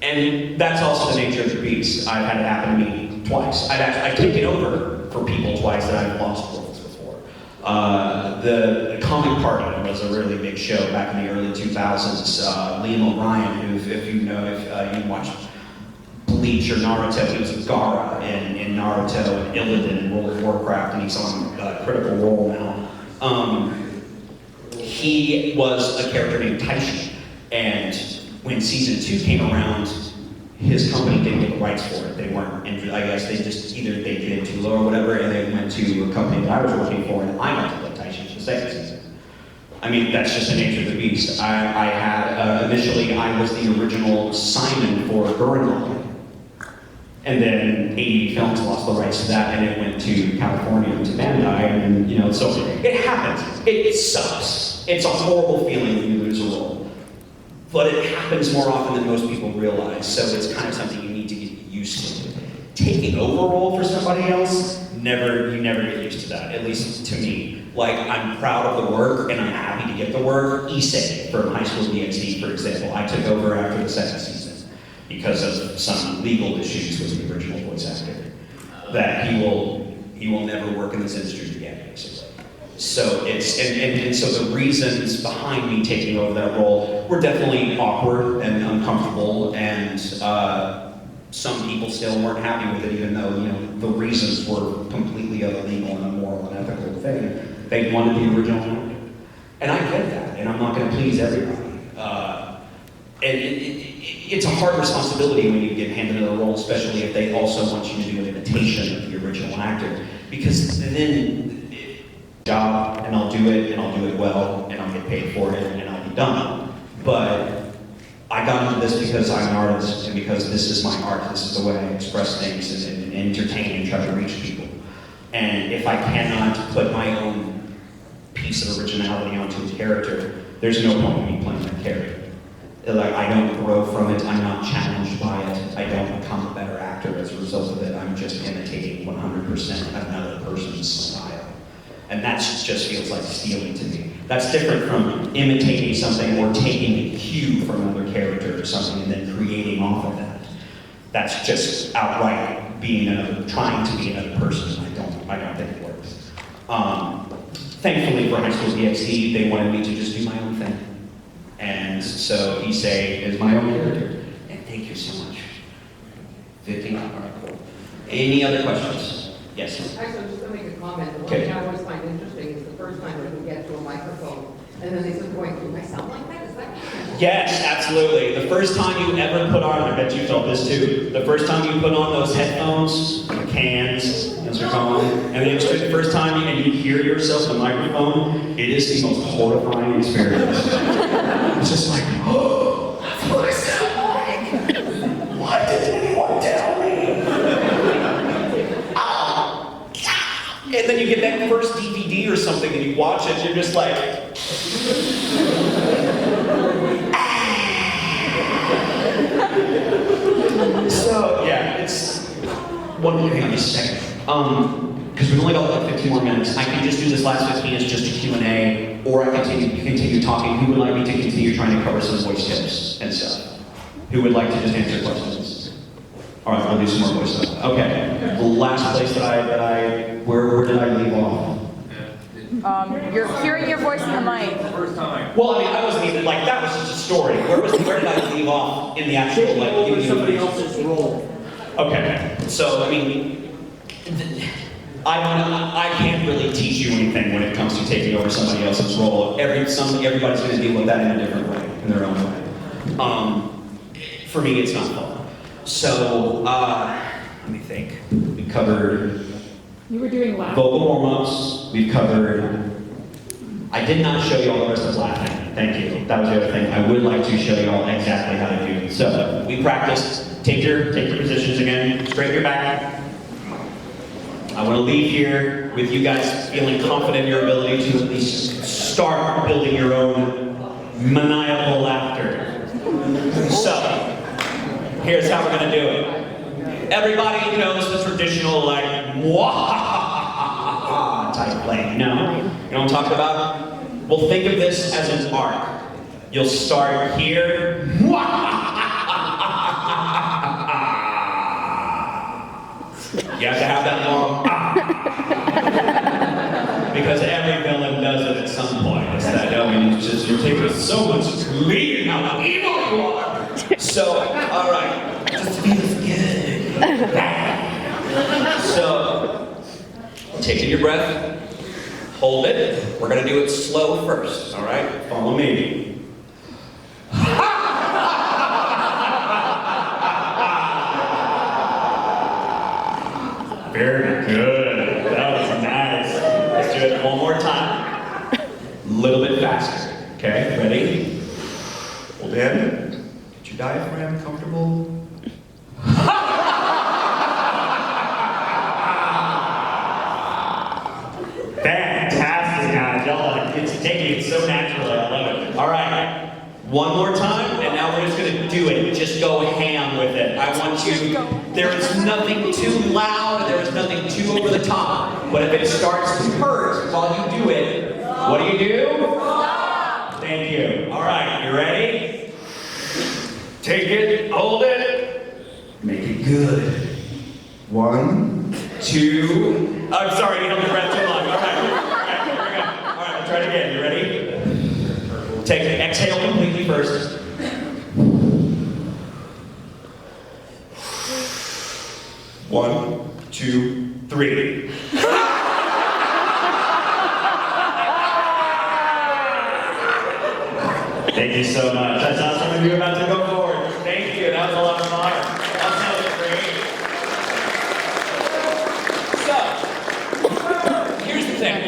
And that's also the nature of the beast. I've had it happen to me twice. I've taken over for people twice that I've lost roles before. The Comic Party was a really big show back in the early 2000s. Liam O'Brien, who, if you know, if you watched Bleach or Naruto, he was Gaara in Naruto, and Illidan in World of Warcraft, and he's on Critical Role now. He was a character named Taishi, and when season 2 came around, his company didn't get the rights for it. They weren't, and I guess they just either they did too low or whatever, and they went to a company that I was working for, and I got to play Taishi for the second season. I mean, that's just the nature of the beast. I had initially I was the original Simon for Grelle. And then AE Films lost the rights to that, and it went to California, to Bandai, and you know, so it happens. It sucks. It's a horrible feeling when you lose a role, but it happens more often than most people realize. So it's kind of something you need to get used to. Taking over a role for somebody else, you never get used to that. At least to me. Like, I'm proud of the work, and I'm happy to get the work. Issei from High School DxD, for example, I took over after the second season, because of some legal issues with the original voice actor, that he will never work in this industry again, basically. So it's and so the reasons behind me taking over that role were definitely awkward and uncomfortable, and some people still weren't happy with it, even though the reasons were completely illegal and immoral and ethical thing. They wanted the original actor, and I get that, and I'm not going to please everybody. It's a hard responsibility when you get handed another role, especially if they also want you to do an imitation of the original actor, because then job, and I'll do it well, and I'll get paid for it, and I'll be done. But I got into this because I'm an artist, and because this is my art, this is the way I express things and entertain and try to reach people. And if I cannot put my own piece of originality onto a character, there's no point in me playing that character. Like, I don't grow from it, I'm not challenged by it, I don't become a better actor as a result of it, I'm just imitating 100% another person's style. And that just feels like stealing to me. That's different from imitating something or taking a cue from another character or something and then creating off of that. That's just outright trying to be another person. I don't think it works. Thankfully for High School DxD, they wanted me to just do my own thing. And so Issei is my own character. And thank you so much. 15? All right, cool. Any other questions? Yes? Actually, I'm just going to make a comment. The one Okay. thing I always find interesting is the first time when we get to a microphone, and then they start going, do I sound like that? Is that Yes, absolutely. The first time you ever put on, I bet you felt this too, the first time you put on those headphones, the cans, as they're called, and then the first time you hear yourself in the microphone, it is the most horrifying experience. It's just like, oh, that's what I sound like. Why didn't anyone tell me? And then you get that first DVD or something and you watch it, and you're just like, so yeah, it's one more thing, just a second. Because we've only got like 15 more minutes. I can just do this last 15 as just a Q&A, or I can continue talking. Who would like me to continue trying to cover some voice tips and stuff? Who would like to just answer questions? All right, I'll do some more voice stuff. Okay, the last place where did I leave off? You're hearing your voice in the mic. Well, I mean, I wasn't even, like, that was just a story. Where did I leave off in the actual, like, giving you somebody else's role? Okay, so, I mean, I can't really teach you anything when it comes to taking over somebody else's role. Everybody's going to deal with that in a different way, in their own way. For me, it's not fun. So, let me think. We covered... You were doing loud. Vocal warm-ups, we've covered. I did not show you all the rest of laughing. Thank you. That was the other thing. I would like to show you all exactly how to do it. So we practiced. Take your positions again. Straighten your back. I want to leave here with you guys feeling confident in your ability to at least start building your own maniacal laughter. So Here's how we're gonna do it. Everybody knows the traditional, like, mwahahaha type play. No? You know what I'm talking about? Well, think of this as an arc. You'll start here. You have to have that long because every villain does it at some point. It's that, I mean, it's just, you're taking so much glee in how evil you are. So, all right, just feels good. So, take in your breath, hold it. We're gonna do it slow first, all right? Follow me. Very good. That was nice. Let's do it one more time. A little bit faster. Okay, ready? Hold in. Get your diaphragm comfortable. Fantastic, guys. Y'all, it's taking it so naturally. I love it. All right. One more time, and now we're just going to do it. Just go ham with it. I want you, there is nothing too loud, there is nothing too over the top. But if it starts to hurt while you do it, what do? Thank you. All right, you ready? Take it, hold it, make it good. 1, 2, I'm sorry, you held your breath too long. All right, here we go. All right, we'll try it again. You ready? Take it, exhale completely first. One, 2, 3. Thank you so much. That's not some of you about to go forward. Thank you. That was a lot of fun. That sounds great. So, here's the thing.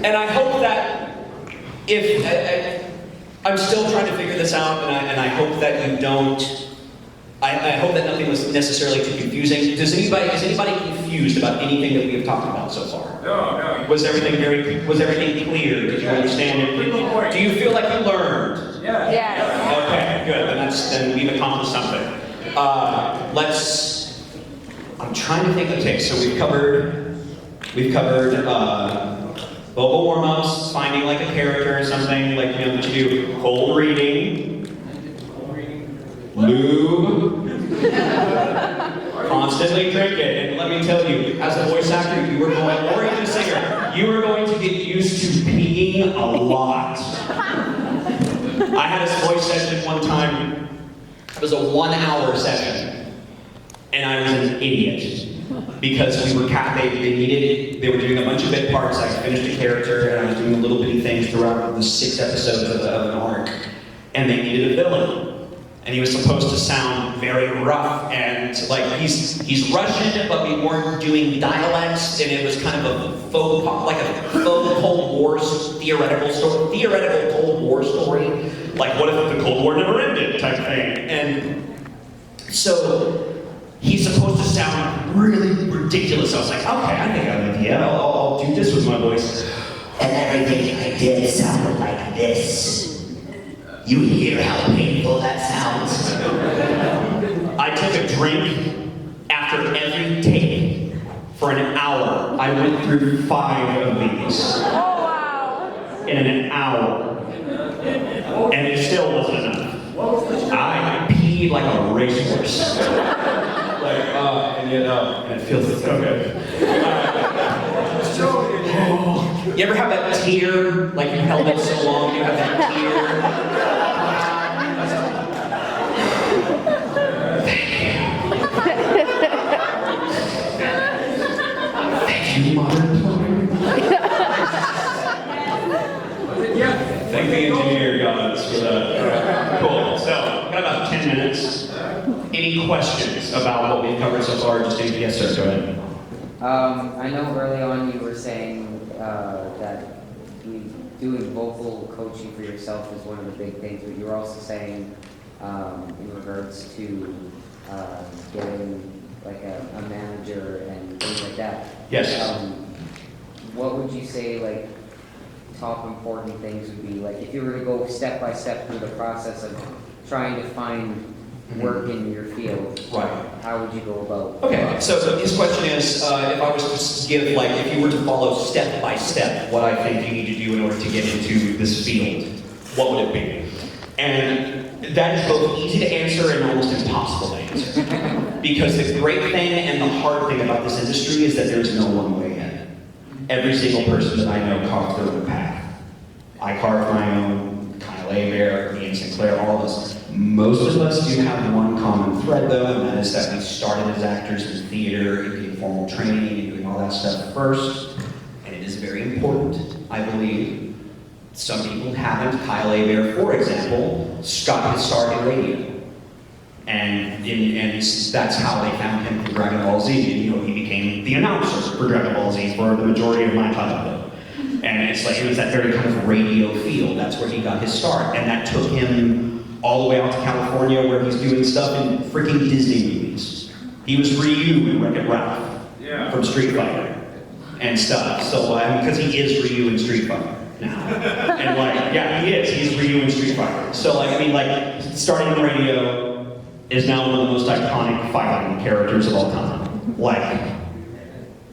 And I hope that if I'm still trying to figure this out, and I hope that you don't. I hope that nothing was necessarily too confusing. Is anybody confused about anything that we have talked about so far? No. Was everything clear? Did you understand it? Do you feel like you learned? Yeah. Yes. Okay, good. Then we've accomplished something. I'm trying to think. Okay, so we've covered vocal warm-ups, finding like a character or something, like, you know, that you do cold reading, lube, constantly drink it. And let me tell you, as a voice actor, you were going, or even a singer, you were going to get used to peeing a lot. I had a voice session one time. It was a 1-hour session, and I was an idiot. Because we were they were doing a bunch of bit parts. I finished a character, and I was doing little bitty things throughout the 6 episodes of an arc. And they needed a villain. And he was supposed to sound very rough, and like he's Russian, but we weren't doing dialects, and it was kind of a faux Cold War theoretical Cold War story. Like, what if the Cold War never ended type thing. And so he's supposed to sound really ridiculous. I was like, okay, I think I have an idea. I'll do this with my voice. And everything I did sounded like this. You hear how painful that sounds? I took a drink after every take for an hour. I went through 5 of these. Oh, wow. In an hour. And it still wasn't enough. I peed like a racehorse. And it feels so good. You ever have that tear? Like you held it so long, you have that tear. Thank you, modern time. Thank the engineer gods for that. Cool. So, got about 10 minutes. Any questions about what we've covered so far? Just yes, sir. Go ahead. I know early on you were saying that doing vocal coaching for yourself is one of the big things, but you were also saying in regards to getting like a manager and things like that. Yes. What would you say like top important things would be, like if you were to go step by step through the process of trying to find work in your field, Right. how would you go about? Okay, so his question is, if I was to give, like, if you were to follow step by step what I think you need to do in order to get into this field, what would it be? And that is both easy to answer and almost impossible to answer. Because the great thing and the hard thing about this industry is that there's no one way in. Every single person that I know carved their own path. I carved my own, Kyle Bear, Ian Sinclair, all of us. Most of us do have one common thread though, and that is that we started as actors in theater and getting formal training and doing all that stuff first. And it is very important, I believe. Some people haven't. Kyle Bear, for example, got his start in radio. And that's how they found him for Dragon Ball Z. You know, he became the announcer for Dragon Ball Z for the majority of my childhood. And it's like, it was that very kind of radio field. That's where he got his start. And that took him all the way out to California where he's doing stuff in freaking Disney movies. He was Ryu in Wreck-It Ralph from Street Fighter and stuff. So, because he is Ryu in Street Fighter now. And like, yeah, he is. He's Ryu in Street Fighter. So like, I mean, like, starting in radio is now one of the most iconic fighting characters of all time. Like,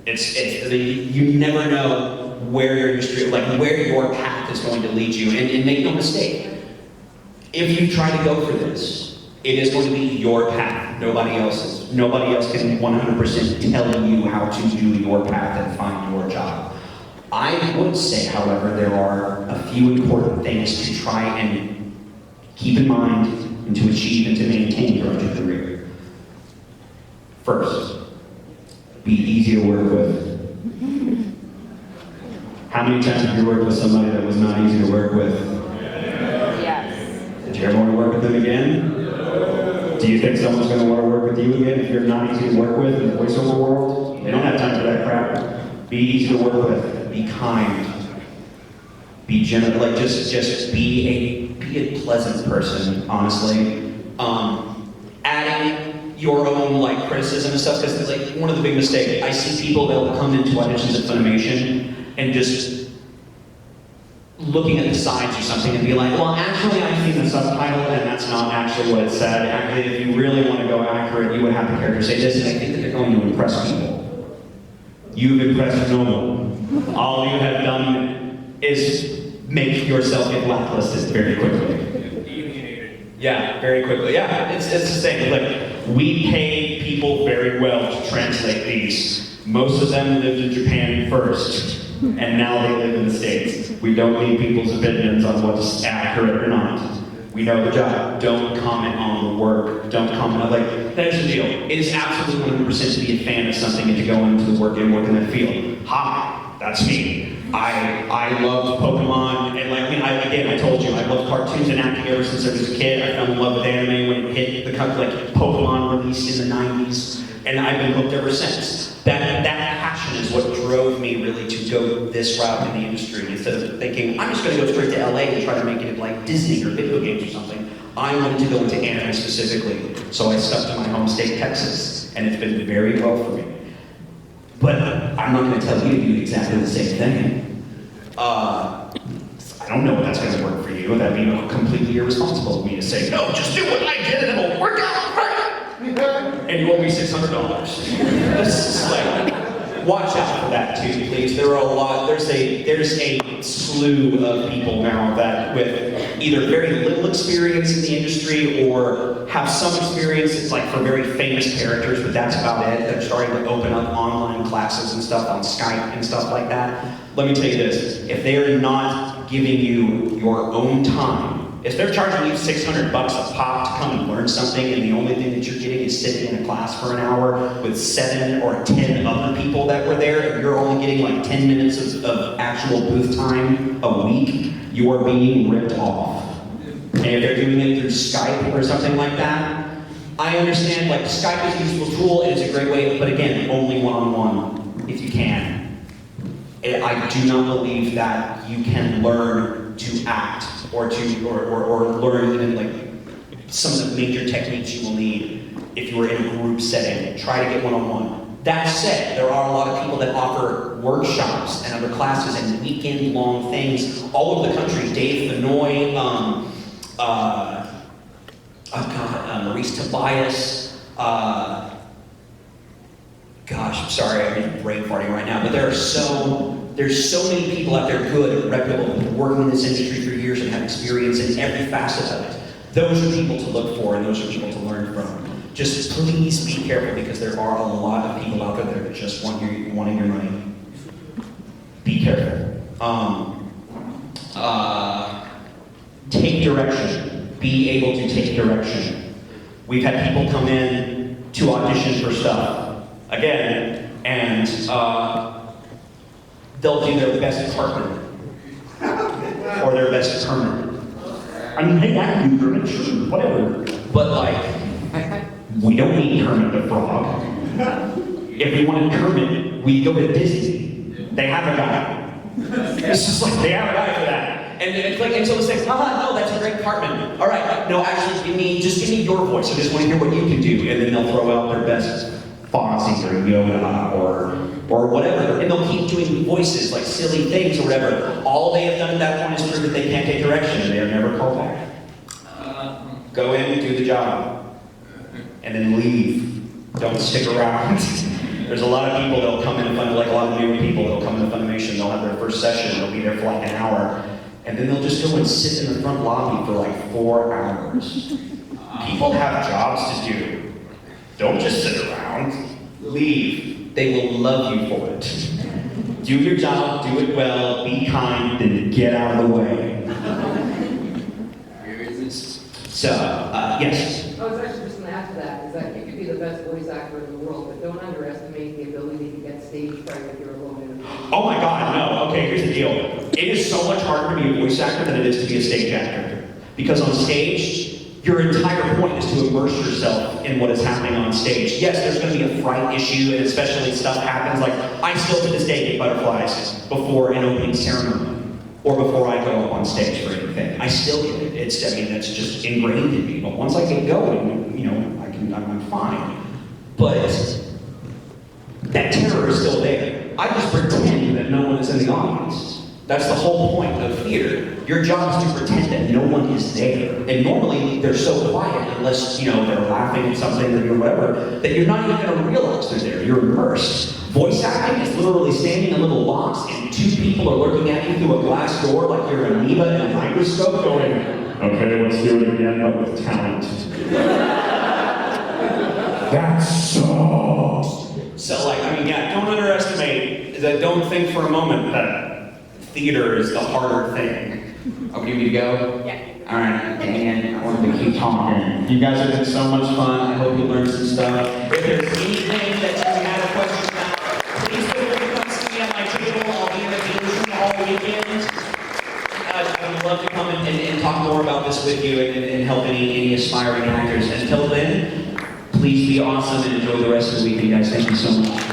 you never know where your industry, like where your path is going to lead you. And make no mistake, if you try to go for this, it is going to be your path, nobody else's. Nobody else can 100% tell you how to do your path and find your job. I would say, however, there are a few important things to try and keep in mind and to achieve and to maintain throughout your career. First, be easy to work with. How many times have you worked with somebody that was not easy to work with? Yes. Did you ever want to work with them again? Do you think someone's going to want to work with you again if you're not easy to work with in the voiceover world? They don't have time for that crap. Be easy to work with. Be kind. Be gentle. Like just be a pleasant person. Honestly, adding your own like criticism and stuff, because like one of the big mistakes I see people that will come into auditions at Funimation and just looking at the sides or something and be like, well, actually I've seen the subtitle and that's not actually what it said. Actually, if you really want to go accurate, you would have the character say this, and I think that they're going to impress people. You've impressed no one. All you have done is make yourself get blacklisted very quickly. Yeah, very quickly. Yeah, it's the same. Like, we pay people very well to translate these. Most of them lived in Japan first, and now they live in the States. We don't need people's opinions on what's accurate or not. We know the job. Don't comment on the work. Don't comment on, like, that's the deal. It is absolutely 100% to be a fan of something and to go into the work and work in that field. Hi, that's me. I loved Pokemon, and like, I mean, I told you, I loved cartoons and acting ever since I was a kid. I fell in love with anime when it hit the country, like Pokemon released in the 90s, and I've been hooked ever since. That passion is what drove me really to go this route in the industry. Instead of thinking, I'm just going to go straight to LA and try to make it like Disney or video games or something, I wanted to go into anime specifically. So I stuck to my home state, Texas, and it's been very well for me. But I'm not going to tell you to do exactly the same thing. I don't know if that's going to work for you. That'd be completely irresponsible of me to say, no, just do what I did and it'll work out great. And you owe me $600. This is like, watch out for that too, please. There are a lot. There's a slew of people now that with either very little experience in the industry or have some experience. It's like for very famous characters, but that's about it. They're starting to open up online classes and stuff on Skype and stuff like that. Let me tell you this: if they are not giving you your own time, if they're charging you $600 a pop to come and learn something, and the only thing that you're getting is sitting in a class for an hour with 7 or 10 other people that were there, and you're only getting like 10 minutes of actual booth time a week, you are being ripped off. And if they're doing it through Skype or something like that, I understand, like, Skype is a useful tool, and it's a great way, but again, only one-on-one, if you can. I do not believe that you can learn to act or learn even like some of the major techniques you will need if you were in a group setting. Try to get one-on-one. That said, there are a lot of people that offer workshops and other classes and weekend-long things all over the country. Dave Benoit, Maurice Tobias, gosh, I'm sorry, I'm brain farting right now, but there's so many people out there good, reputable, who've been working in this industry for years and have experience in every facet of it. Those are people to look for, and those are people to learn from. Just please be careful, because there are a lot of people out there that are just wanting your money. Be careful. Take direction. Be able to take direction. We've had people come in to audition for stuff, again, and they'll do their best Cartman or their best Kermit. I mean, hey, I can do Kermit, sure, whatever. But like, we don't need Kermit the Frog. If we wanted Kermit, we go to Disney. They have a guy. It's just like, they have a guy for that. And it's like, and so it's like, no, that's a great Cartman. All right, no, actually, just give me your voice. I just want to hear what you can do. And then they'll throw out their best Foxy or Yoda or whatever. And they'll keep doing voices, like silly things or whatever. All they have done at that point is prove that they can't take direction, and they are never called back. Go in and do the job. And then leave. Don't stick around. There's a lot of people that'll come in and like a lot of new people that'll come into Funimation, they'll have their first session, they'll be there for like an hour, and then they'll just go and sit in the front lobby for like 4 hours. People have jobs to do. Don't just sit around. Leave. They will love you for it. Do your job, do it well, be kind, then get out of the way. So, yes? I was actually just going to add to that, is that you could be the best voice actor in the world, but don't underestimate the ability to get stage fright if you're alone in a room. Oh my God, no. Okay, here's the deal. It is so much harder to be a voice actor than it is to be a stage actor. Because on stage, your entire point is to immerse yourself in what is happening on stage. Yes, there's going to be a fright issue, and especially stuff happens like, I still to this day get butterflies before an opening ceremony, or before I go up on stage for anything. I still get it. That's just ingrained in me. But once I get going, I'm fine. But that terror is still there. I just pretend that no one is in the audience. That's the whole point of theater. Your job is to pretend that no one is there. And normally they're so quiet, unless they're laughing at something or whatever, that you're not even going to realize they're there. You're immersed. Voice acting is literally standing in a little box and 2 people are looking at you through a glass door like you're an amoeba in a microscope going, okay, let's do it again, but with talent. That's so. So don't underestimate, don't think for a moment that theater is the harder thing. Okay, you need to go? Yeah. All right, and I want to keep talking. You guys have been so much fun. I hope you learned some stuff. If there's anything that you had a question about, please feel free to come see me at my table. I'll be in the illusion all weekend. I would love to come and talk more about this with you and help any aspiring actors. Until then, please be awesome and enjoy the rest of the weekend, guys. Thank you so much.